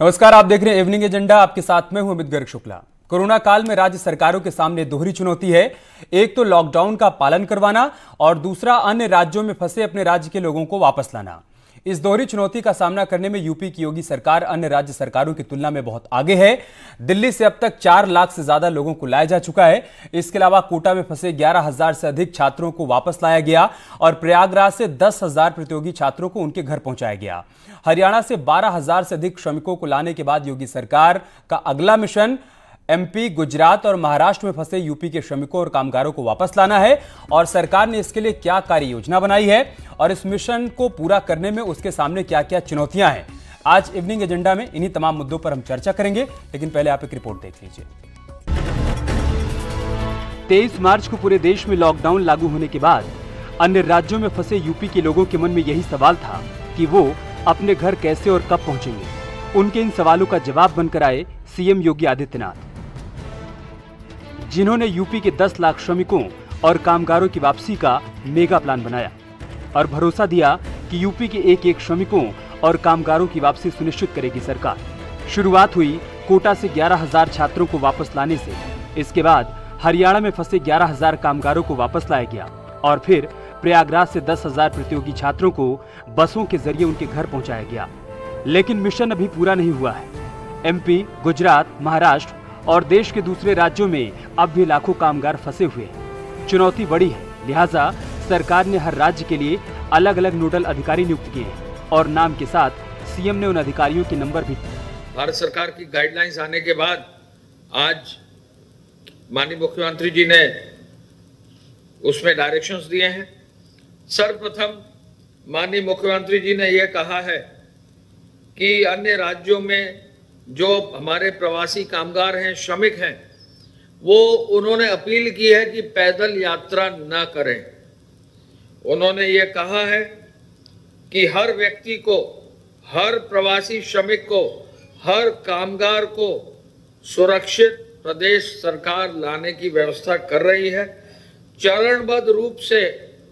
नमस्कार, आप देख रहे हैं इवनिंग एजेंडा। आपके साथ में हूं अमित गर्ग शुक्ला। कोरोना काल में राज्य सरकारों के सामने दोहरी चुनौती है। एक तो लॉकडाउन का पालन करवाना और दूसरा अन्य राज्यों में फंसे अपने राज्य के लोगों को वापस लाना। इस दोहरी चुनौती का सामना करने में यूपी की योगी सरकार अन्य राज्य सरकारों की तुलना में बहुत आगे है। दिल्ली से अब तक 4 लाख से ज्यादा लोगों को लाया जा चुका है। इसके अलावा कोटा में फंसे 11,000 से अधिक छात्रों को वापस लाया गया और प्रयागराज से 10,000 प्रतियोगी छात्रों को उनके घर पहुंचाया गया। हरियाणा से 12,000 से अधिक श्रमिकों को लाने के बाद योगी सरकार का अगला मिशन एमपी, गुजरात और महाराष्ट्र में फंसे यूपी के श्रमिकों और कामगारों को वापस लाना है। और सरकार ने इसके लिए क्या कार्य योजना बनाई है और इस मिशन को पूरा करने में उसके सामने क्या क्या चुनौतियां हैं, आज इवनिंग एजेंडा में इन्हीं तमाम मुद्दों पर हम चर्चा करेंगे। लेकिन पहले आप एक रिपोर्ट देख लीजिए। 23 मार्च को पूरे देश में लॉकडाउन लागू होने के बाद अन्य राज्यों में फंसे यूपी के लोगों के मन में यही सवाल था कि वो अपने घर कैसे और कब पहुंचेंगे। उनके इन सवालों का जवाब बनकर आए सीएम योगी आदित्यनाथ, जिन्होंने यूपी के 10 लाख श्रमिकों और कामगारों की वापसी का मेगा प्लान बनाया और भरोसा दिया कि यूपी के एक एक श्रमिकों और कामगारों की वापसी सुनिश्चित करेगी सरकार। शुरुआत हुई कोटा से 11,000 छात्रों को वापस लाने से। इसके बाद हरियाणा में फंसे 11,000 कामगारों को वापस लाया गया और फिर प्रयागराज से 10,000 प्रतियोगी छात्रों को बसों के जरिए उनके घर पहुंचाया गया। लेकिन मिशन अभी पूरा नहीं हुआ है। एमपी, गुजरात, महाराष्ट्र और देश के दूसरे राज्यों में अब भी लाखों कामगार फंसे हुए हैं। चुनौती बड़ी है, लिहाजा सरकार ने हर राज्य के लिए अलग अलग नोडल अधिकारी नियुक्त किए हैं और नाम के साथ सीएम ने उन अधिकारियों के नंबर भी दिए। भारत सरकार की गाइडलाइंस आने के बाद आज माननीय मुख्यमंत्री जी ने उसमें डायरेक्शंस दिए हैं। सर्वप्रथम माननीय मुख्यमंत्री जी ने यह कहा है कि अन्य राज्यों में जो हमारे प्रवासी कामगार हैं, श्रमिक हैं, वो उन्होंने अपील की है कि पैदल यात्रा न करें। उन्होंने ये कहा है कि हर व्यक्ति को, हर प्रवासी श्रमिक को, हर कामगार को सुरक्षित प्रदेश सरकार लाने की व्यवस्था कर रही है। चरणबद्ध रूप से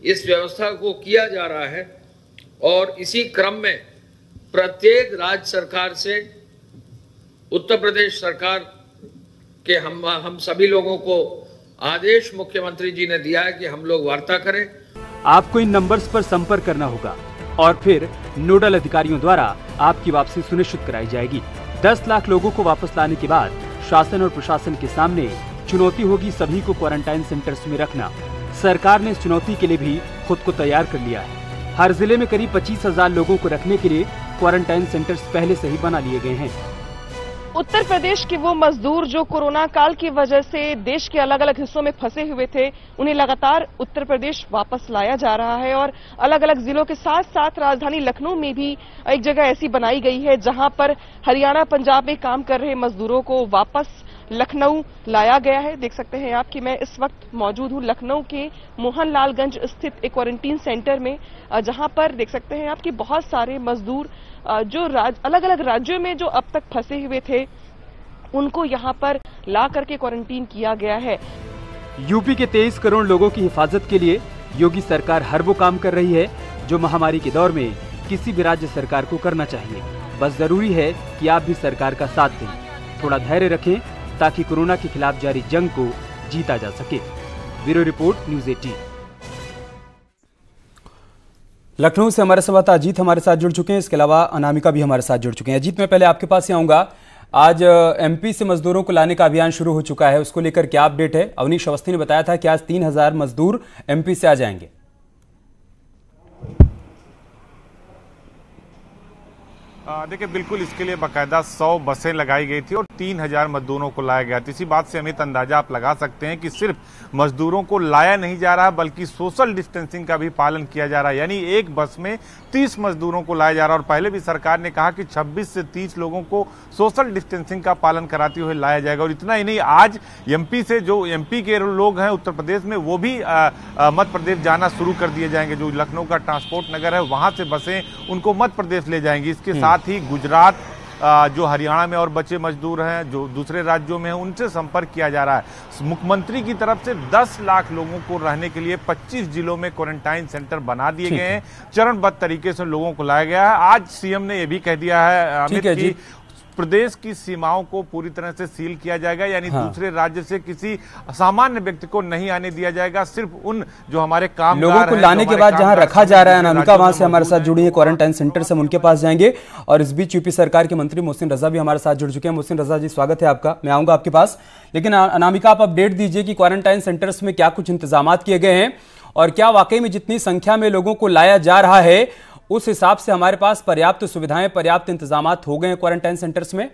इस व्यवस्था को किया जा रहा है और इसी क्रम में प्रत्येक राज्य सरकार से उत्तर प्रदेश सरकार के हम सभी लोगों को आदेश मुख्यमंत्री जी ने दिया है कि हम लोग वार्ता करें। आपको इन नंबर्स पर संपर्क करना होगा और फिर नोडल अधिकारियों द्वारा आपकी वापसी सुनिश्चित कराई जाएगी। 10 लाख लोगों को वापस लाने के बाद शासन और प्रशासन के सामने चुनौती होगी सभी को क्वारंटाइन सेंटर्स में रखना। सरकार ने इस चुनौती के लिए भी खुद को तैयार कर लिया है। हर जिले में करीब 25,000 लोगों को रखने के लिए क्वारंटाइन सेंटर्स पहले से ही बना लिए गए हैं। उत्तर प्रदेश के वो मजदूर जो कोरोना काल की वजह से देश के अलग अलग हिस्सों में फंसे हुए थे, उन्हें लगातार उत्तर प्रदेश वापस लाया जा रहा है और अलग अलग जिलों के साथ साथ राजधानी लखनऊ में भी एक जगह ऐसी बनाई गई है जहां पर हरियाणा, पंजाब में काम कर रहे मजदूरों को वापस लखनऊ लाया गया है। देख सकते हैं आप कि मैं इस वक्त मौजूद हूं लखनऊ के मोहनलालगंज स्थित एक क्वारंटीन सेंटर में, जहां पर देख सकते हैं आप कि बहुत सारे मजदूर जो अलग अलग राज्यों में जो अब तक फंसे हुए थे, उनको यहां पर ला करके क्वारंटीन किया गया है। यूपी के 23 करोड़ लोगों की हिफाजत के लिए योगी सरकार हर वो काम कर रही है जो महामारी के दौर में किसी भी राज्य सरकार को करना चाहिए। बस जरूरी है कि आप भी सरकार का साथ दें, थोड़ा धैर्य रखें ताकि कोरोना के खिलाफ जारी जंग को जीता जा सके। Bureau report, news 18। लखनऊ से हमारे संवाददाता अजीत हमारे साथ जुड़ चुके हैं। इसके अलावा अनामिका भी हमारे साथ जुड़ चुके हैं। अजीत, मैं पहले आपके पास ही आऊंगा। आज एमपी से मजदूरों को लाने का अभियान शुरू हो चुका है, उसको लेकर क्या अपडेट है? अवनीश अवस्थी ने बताया था कि आज 3,000 मजदूर एमपी से आ जाएंगे। देखिए, बिल्कुल इसके लिए बाकायदा 100 बसें लगाई गई थी और 3,000 मजदूरों को लाया गया था। इसी बात से अमित अंदाजा आप लगा सकते हैं कि सिर्फ मजदूरों को लाया नहीं जा रहा बल्कि सोशल डिस्टेंसिंग का भी पालन किया जा रहा है। यानी एक बस में 30 मजदूरों को लाया जा रहा है और पहले भी सरकार ने कहा कि 26 से 30 लोगों को सोशल डिस्टेंसिंग का पालन कराते हुए लाया जाएगा। और इतना ही नहीं, आज एमपी से जो एमपी के लोग हैं उत्तर प्रदेश में, वो भी मध्य प्रदेश जाना शुरू कर दिए जाएंगे। जो लखनऊ का ट्रांसपोर्ट नगर है, वहां से बसें उनको मध्य प्रदेश ले जाएंगी। इसके साथ ही गुजरात, जो हरियाणा में और बचे मजदूर हैं जो दूसरे राज्यों में हैं, उनसे संपर्क किया जा रहा है। मुख्यमंत्री की तरफ से 10 लाख लोगों को रहने के लिए 25 जिलों में क्वारंटाइन सेंटर बना दिए गए हैं। चरणबद्ध तरीके से लोगों को लाया गया है। आज सीएम ने यह भी कह दिया है अमित, कि प्रदेश की सीमाओं को पूरी तरह से सील किया जाएगा, यानी दूसरे राज्य से किसी सामान्य व्यक्ति को नहीं आने दिया जाएगा। सिर्फ उन जो हमारे काम लोगों को लाने के बाद जहां रखा जा रहा है, अनामिका वहां से हमारे साथ जुड़ी है क्वारंटाइन सेंटर से, हम उनके पास जाएंगे। और इस बीच यूपी सरकार के मंत्री मोहसिन रजा भी हमारे साथ जुड़ चुके हैं। मोहसिन रजा जी, स्वागत है आपका, मैं आऊंगा आपके पास। लेकिन अनामिका, आप अपडेट दीजिए कि क्वारंटाइन सेंटर्स में क्या कुछ इंतजाम किए गए हैं और क्या वाकई में जितनी संख्या में लोगों को लाया जा रहा है उस हिसाब से हमारे पास पर्याप्त सुविधाएं, पर्याप्त इंतजाम हो गए हैं क्वारंटाइन सेंटर्स में?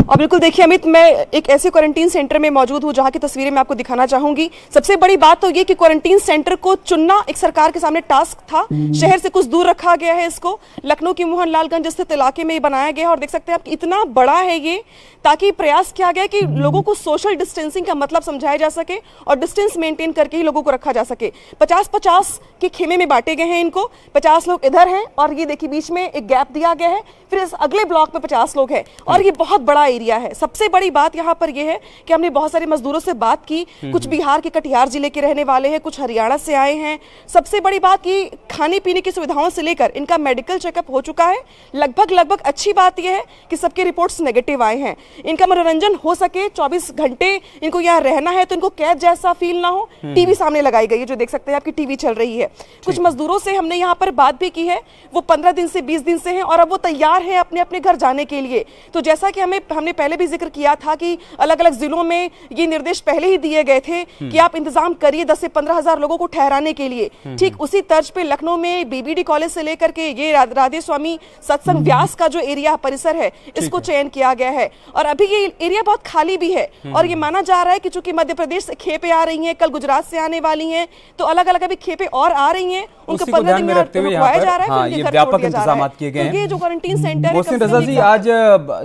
और बिल्कुल देखिए अमित, मैं एक ऐसे क्वारंटीन सेंटर में मौजूद हूं जहां की तस्वीरें मैं आपको दिखाना चाहूंगी। सबसे बड़ी बात तो ये कि क्वारंटीन सेंटर को चुनना एक सरकार के सामने टास्क था। शहर से कुछ दूर रखा गया है इसको, लखनऊ की मोहनलालगंज स्थित इलाके में बनाया गया है। और देख सकते हैं आप इतना बड़ा है ये, ताकि प्रयास किया गया कि लोगों को सोशल डिस्टेंसिंग का मतलब समझाया जा सके और डिस्टेंस मेंटेन करके ही लोगों को रखा जा सके। 50-50 के खेमे में बांटे गए हैं इनको। 50 लोग इधर हैं और ये देखिए बीच में एक गैप दिया गया है, फिर इस अगले ब्लॉक में 50 लोग हैं और ये बहुत बड़ा एरिया है। सबसे बड़ी बात यहाँ पर यह है कि हमने बहुत सारे मजदूरों से बात की, कुछ बिहार के कटिहार जिले के रहने वाले हैं, कुछ हरियाणा से आए हैं। सबसे बड़ी बात कि खाने पीने की सुविधाओं से लेकर इनका मेडिकल चेकअप हो चुका है। लगभग अच्छी बात यह है कि सबके रिपोर्ट्स नेगेटिव आए हैं। इनका मनोरंजन हो सके, 24 घंटे इनको यहाँ रहना है तो इनको कैद जैसा फील ना हो, टीवी सामने लगाई गई है, जो देख सकते हैं आपकी टीवी चल रही है। कुछ मजदूरों से हमने यहाँ पर बात भी की है, वो 15 दिन से 20 दिन से हैं और अब वो तैयार है अपने अपने घर जाने के लिए। तो जैसा कि हमने पहले भी जिक्र किया था कि अलग अलग जिलों में ये निर्देश पहले ही दिए गए थे कि आप इंतजाम करिए 10 से 15 हजार लोगों को ठहराने के लिए। ठीक उसी तर्ज पे लखनऊ में बीबीडी कॉलेज से लेकर के ये राधे स्वामी सत्संग व्यास का जो एरिया परिसर है इसको चयन किया गया है और अभी ये एरिया बहुत खाली भी है। और ये माना जा रहा है कि चूंकि मध्य प्रदेश से खेपे आ रही हैं, कल गुजरात से आने वाली हैं, तो अलग अलग अभी खेपे और आ रही हैं, उनको 15 दिन में रुकवाया जा रहा है। ये व्यापक इंतजाम किए गए हैं। ये जो क्वारंटीन सेंटर मोहसिन रजा जी, आज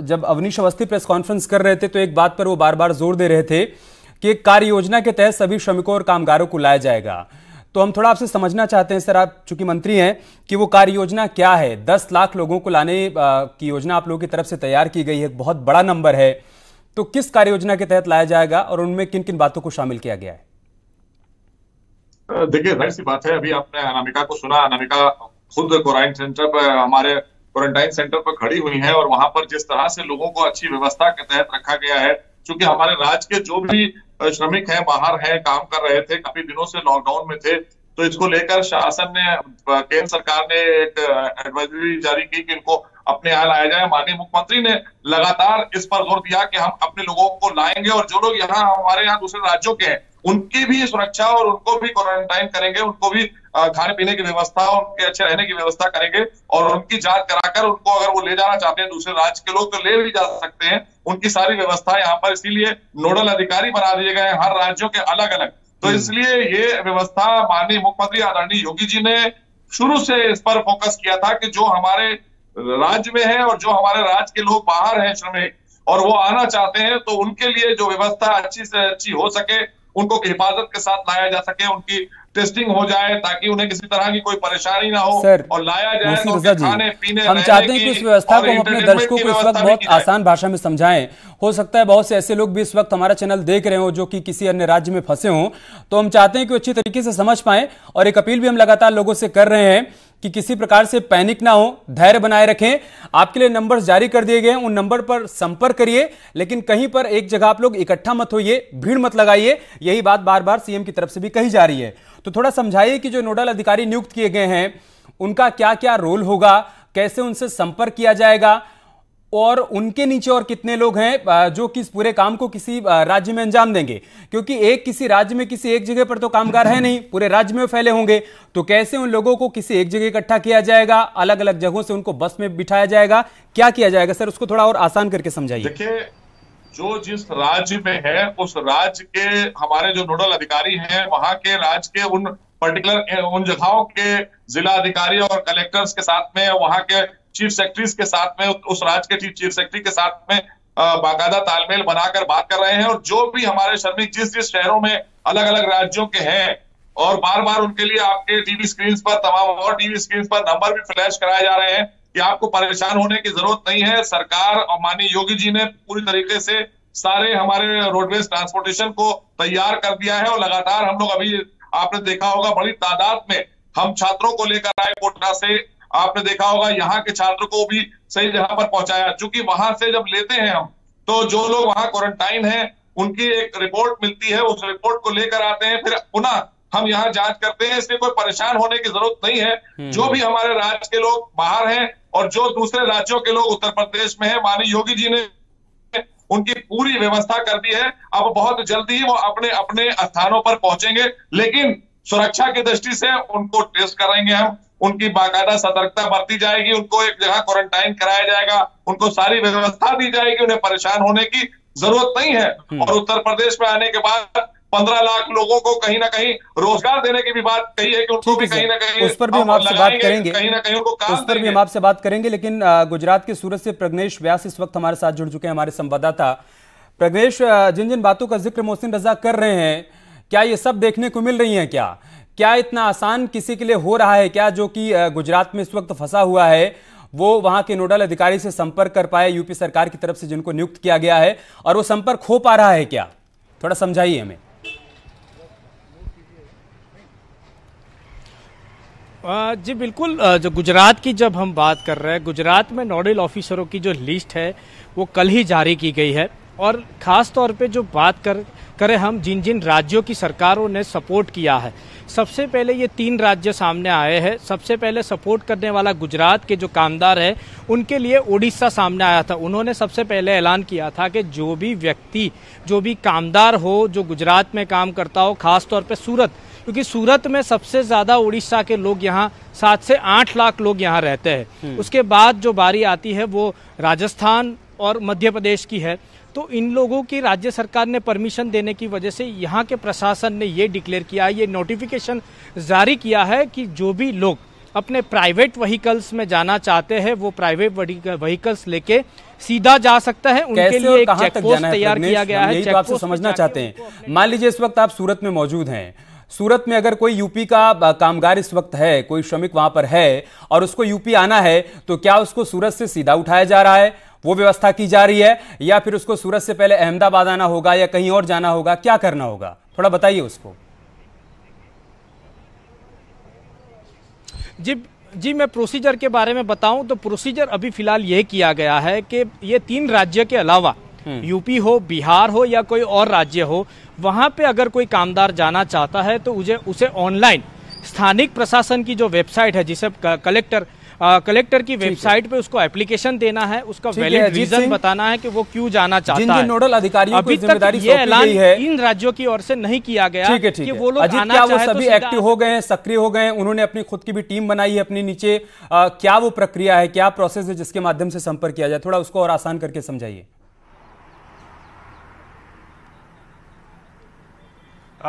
जब अवनीश अवस्थी प्रेस कॉन्फ्रेंस कर रहे थे तो एक बात पर वो बार बार जोर दे रहे थे कि एक कार्य योजना के तहत सभी श्रमिकों और कामगारों को लाया जाएगा। तो हम थोड़ा आपसे समझना चाहते हैं सर, आप चूंकि मंत्री हैं, कि वो कार्य योजना क्या है? 10 लाख लोगों को लाने की योजना आप लोगों की तरफ से तैयार की गई है, बहुत बड़ा नंबर है। तो किस कार्य योजना के तहत लाया जाएगा और उनमें किन किन बातों को शामिल किया गया है? देखिए, जाहिर सी बात है, अभी आपने अनामिका को सुना। अनामिका खुद क्वारंटाइन सेंटर पर, हमारे क्वारंटाइन सेंटर पर खड़ी हुई है और वहां पर जिस तरह से लोगों को अच्छी व्यवस्था के तहत रखा गया है, क्योंकि हमारे राज्य के जो भी श्रमिक हैं, बाहर हैं, काम कर रहे थे, काफी दिनों से लॉकडाउन में थे, तो इसको लेकर शासन ने, केंद्र सरकार ने एक एडवाइजरी जारी की कि इनको अपने यहाँ लाया जाए। माननीय मुख्यमंत्री ने लगातार इस पर जोर दिया कि हम अपने लोगों को लाएंगे और जो लोग यहाँ हमारे यहाँ दूसरे राज्यों के हैं उनकी भी सुरक्षा और उनको भी क्वारंटाइन करेंगे, उनको भी खाने पीने की व्यवस्था, उनके अच्छे रहने की व्यवस्था करेंगे और उनकी जांच कराकर उनको अगर वो ले जाना चाहते हैं दूसरे राज्य के लोग तो ले भी जा सकते हैं। उनकी सारी व्यवस्था यहाँ पर, इसीलिए नोडल अधिकारी बना दिए गए हैं हर राज्यों के अलग अलग। तो इसलिए ये व्यवस्था माननीय मुख्यमंत्री आदरणीय योगी जी ने शुरू से इस पर फोकस किया था कि जो हमारे राज्य में है और जो हमारे राज्य के लोग बाहर हैं श्रमिक और वो आना चाहते हैं, तो उनके लिए जो व्यवस्था अच्छी से अच्छी हो सके, उनको हिफाजत के साथ लाया जा सके, उनकी टेस्टिंग हो जाए ताकि उन्हें किसी तरह की कोई परेशानी ना हो और लाया जाए तो खाने पीने, हम चाहते हैं कि इस व्यवस्था को हम अपने दर्शकों को इस वक्त बहुत आसान भाषा में समझाएं। हो सकता है बहुत से ऐसे लोग भी इस वक्त हमारा चैनल देख रहे हो जो कि किसी अन्य राज्य में फंसे हों, तो हम चाहते हैं कि अच्छी तरीके से समझ पाएं और एक अपील भी हम लगातार लोगों से कर रहे हैं कि किसी प्रकार से पैनिक ना हो, धैर्य बनाए रखें। आपके लिए नंबर जारी कर दिए गए हैं, उन नंबर पर संपर्क करिए, लेकिन कहीं पर एक जगह आप लोग इकट्ठा मत होइए, भीड़ मत लगाइए। यही बात बार बार सीएम की तरफ से भी कही जा रही है। तो थोड़ा समझाइए कि जो नोडल अधिकारी नियुक्त किए गए हैं उनका क्या क्या रोल होगा, कैसे उनसे संपर्क किया जाएगा और उनके नीचे और कितने लोग हैं जो कि इस पूरे काम को किसी राज्य में अंजाम देंगे, क्योंकि एक किसी राज्य में किसी एक जगह पर तो कामगार है नहीं, पूरे राज्य में फैले होंगे। तो कैसे उन लोगों को किसी एक जगह इकट्ठा किया जाएगा, अलग अलग जगहों से उनको बस में बिठाया जाएगा, क्या किया जाएगा सर? उसको थोड़ा और आसान करके समझाइए। देखिए, जो जिस राज्य में है उस राज्य के हमारे जो नोडल अधिकारी हैं, वहां के राज्य के उन पर्टिकुलर उन जगहों के जिला अधिकारी और कलेक्टर्स के साथ में, वहां के चीफ सेक्रेटरीज के साथ में, उस राज्य के चीफ सेक्रेटरी के साथ में बाकायदा तालमेल बनाकर बात कर रहे हैं। और जो भी हमारे श्रमिक जिस जिस शहरों में अलग अलग राज्यों के हैं, और बार बार उनके लिए आपके टीवी स्क्रीन पर, तमाम और टीवी स्क्रीन पर नंबर भी फ्लैश कराए जा रहे हैं कि आपको परेशान होने की जरूरत नहीं है। सरकार और माननीय योगी जी ने पूरी तरीके से सारे हमारे रोडवेज ट्रांसपोर्टेशन को तैयार कर दिया है और लगातार हम लोग, अभी आपने देखा होगा, बड़ी तादाद में हम छात्रों को लेकर आए कोटा से, आपने देखा होगा यहाँ के छात्र को भी सही जगह पर पहुंचाया। चूंकि वहां से जब लेते हैं हम, तो जो लोग वहां क्वारंटाइन है उनकी एक रिपोर्ट मिलती है, उस रिपोर्ट को लेकर आते हैं, फिर पुनः हम यहाँ जांच करते हैं। इसलिए कोई परेशान होने की जरूरत नहीं है। जो भी हमारे राज्य के लोग बाहर हैं और जो दूसरे राज्यों के लोग उत्तर प्रदेश में हैं, माननीय योगी जी ने उनकी पूरी व्यवस्था कर दी है। अब बहुत जल्दी वो अपने अपने स्थानों पर पहुंचेंगे, लेकिन सुरक्षा की दृष्टि से उनको टेस्ट कराएंगे हम, उनकी बाकायदा सतर्कता बरती जाएगी, उनको एक जगह क्वारंटाइन कराया जाएगा, उनको सारी व्यवस्था दी जाएगी, उन्हें परेशान होने की जरूरत नहीं है। और उत्तर प्रदेश में आने के बाद 15 लाख लोगों को कहीं ना कहीं रोजगार देने की भी बात कही है कि उनको भी कहीं ना कहीं उस पर भी हम आपसे बात करेंगे, कहीं ना कहीं उनको काम उस पर भी हम आपसे बात करेंगे। लेकिन गुजरात के सूरत से प्रज्ञेश व्यास इस वक्त हमारे साथ जुड़ चुके हैं, हमारे संवाददाता। प्रज्ञेश, जिन जिन बातों का जिक्र मोहसिन रजा कर रहे हैं, क्या ये सब देखने को मिल रही है? क्या इतना आसान किसी के लिए हो रहा है क्या, जो कि गुजरात में इस वक्त फंसा हुआ है, वो वहां के नोडल अधिकारी से संपर्क कर पाए यूपी सरकार की तरफ से जिनको नियुक्त किया गया है, और वो संपर्क हो पा रहा है क्या? थोड़ा समझाइए हमें। जी बिल्कुल, जो गुजरात की जब हम बात कर रहे हैं, गुजरात में नोडल ऑफिसरों की जो लिस्ट है वो कल ही जारी की गई है। और ख़ास तौर पे जो बात करें हम जिन जिन राज्यों की सरकारों ने सपोर्ट किया है, सबसे पहले ये 3 राज्य सामने आए हैं। सबसे पहले सपोर्ट करने वाला गुजरात के जो कामदार है, उनके लिए उड़ीसा सामने आया था। उन्होंने सबसे पहले ऐलान किया था कि जो भी व्यक्ति, जो भी कामदार हो जो गुजरात में काम करता हो, खास तौर पे सूरत, क्योंकि सूरत में सबसे ज़्यादा उड़ीसा के लोग यहाँ 7 से 8 लाख लोग यहाँ रहते हैं। उसके बाद जो बारी आती है वो राजस्थान और मध्य प्रदेश की है। तो इन लोगों की राज्य सरकार ने परमिशन देने की वजह से यहाँ के प्रशासन ने ये डिक्लेयर किया, ये नोटिफिकेशन जारी किया है कि जो भी लोग अपने प्राइवेट व्हीकल्स में जाना चाहते हैं वो प्राइवेट व्हीकल्स लेके सीधा जा सकता है। उनके लिए एक चेक पोस्ट तैयार किया गया है। यही तो आपसे समझना चाहते हैं। मान लीजिए इस वक्त आप सूरत में मौजूद हैं, सूरत में अगर कोई यूपी का कामगार इस वक्त है, कोई श्रमिक वहां पर है और उसको यूपी आना है, तो क्या उसको सूरत से सीधा उठाया जा रहा है, वो व्यवस्था की जा रही है, या फिर उसको सूरत से पहले अहमदाबाद आना होगा या कहीं और जाना होगा? क्या करना होगा, थोड़ा बताइए उसको। जी मैं प्रोसीजर के बारे में बताऊं तो प्रोसीजर अभी फिलहाल यह किया गया है कि ये 3 राज्य के अलावा यूपी हो, बिहार हो या कोई और राज्य हो, वहां पे अगर कोई कामदार जाना चाहता है तो उसे ऑनलाइन स्थानिक प्रशासन की जो वेबसाइट है, जिसे कलेक्टर की वेबसाइट पे उसको एप्लीकेशन देना है, उसका वैलिड रीजन बताना है कि वो क्यों जाना चाहता है। नोडल अधिकारियों अभी तक ये ऐलान इन राज्यों की ओर से नहीं किया गया कि वो लोग आना चाहे वो सभी एक्टिव हो गए हैं, सक्रिय हो गए हैं, उन्होंने अपनी खुद की भी टीम बनाई है अपनी नीचे। क्या वो प्रक्रिया है, क्या प्रोसेस है जिसके माध्यम से संपर्क किया जाए? थोड़ा उसको और आसान करके समझाइए।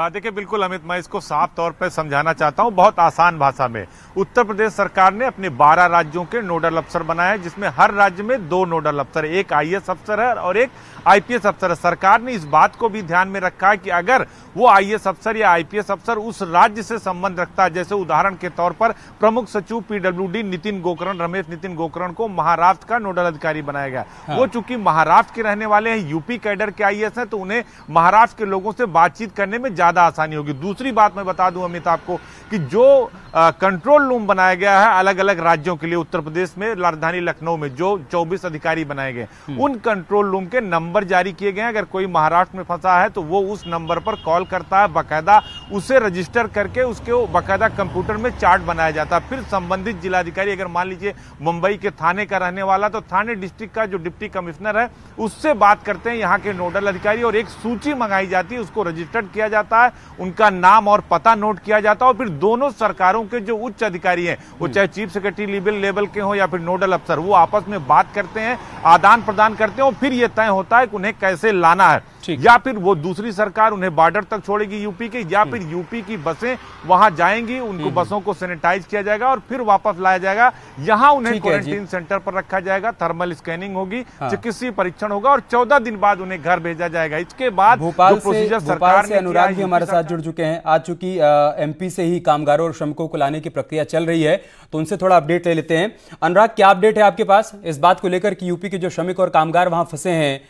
देखिए बिल्कुल अमित, मैं इसको साफ तौर पर समझाना चाहता हूं बहुत आसान भाषा में। उत्तर प्रदेश सरकार ने अपने 12 राज्यों के नोडल अफसर बनाए हैं, जिसमें हर राज्य में 2 नोडल अफसर, एक आईएएस अफसर है और एक आईपीएस अफसर है। सरकार ने इस बात को भी ध्यान में रखा है कि अगर वो आईएएस अफसर या आईपीएस अफसर उस राज्य से संबंध रखता है, जैसे उदाहरण के तौर पर प्रमुख सचिव पीडब्ल्यूडी नितिन गोकरण, रमेश नितिन गोकरण को महाराष्ट्र का नोडल अधिकारी बनाया गया। वो चूंकि महाराष्ट्र के रहने वाले हैं, यूपी कैडर के आईएएस हैं, तो उन्हें महाराष्ट्र के लोगों से बातचीत करने में ज्यादा आसानी होगी। दूसरी बात मैं बता दूं अमित आपको कि जो कंट्रोल रूम बनाया गया है अलग अलग राज्यों के लिए, उत्तर प्रदेश में राजधानी लखनऊ में जो 24 अधिकारी बनाए गए, उन कंट्रोल रूम के नंबर जारी किए गए हैं। अगर कोई महाराष्ट्र में फंसा है तो वो उस नंबर पर कॉल करता है, बाकायदा उसे रजिस्टर करके उसके बाकायदा कंप्यूटर में चार्ट बनाया जाता है। फिर संबंधित जिलाधिकारी, अगर मान लीजिए मुंबई के थाने का रहने वाला, तो थाने डिस्ट्रिक्ट का जो डिप्टी कमिश्नर है उससे बात करते हैं यहाँ के नोडल अधिकारी, और एक सूची मंगाई जाती है, उसको रजिस्टर्ड किया जाता है, उनका नाम और पता नोट किया जाता है, और फिर दोनों सरकारों के जो उच्च अधिकारी हैं, वो चाहे चीफ सेक्रेटरी लेवल के हो या फिर नोडल अफसर, वो आपस में बात करते हैं, आदान प्रदान करते हैं, और फिर यह तय होता है कि उन्हें कैसे लाना है। या फिर वो दूसरी सरकार उन्हें बॉर्डर तक छोड़ेगी यूपी के, या फिर यूपी की बसें वहां जाएंगी, उनको बसों को सैनिटाइज किया जाएगा और फिर वापस लाया जाएगा। यहां उन्हें क्वारंटीन सेंटर पर रखा जाएगा, थर्मल स्कैनिंग होगी, चिकित्सीय परीक्षण होगा और 14 दिन बाद उन्हें घर भेजा जाएगा। इसके बाद भोपाल से अनुराग भी हमारे साथ जुड़ चुके हैं। आज चूंकि एमपी से ही कामगारों और श्रमिकों को लाने की प्रक्रिया चल रही है, तो उनसे थोड़ा अपडेट ले लेते हैं। अनुराग, क्या अपडेट है आपके पास इस बात को लेकर कि यूपी के जो श्रमिक और कामगार वहां फंसे हैं,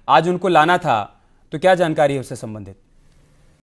आज उनको लाना था, तो क्या जानकारी है उससे संबंधित?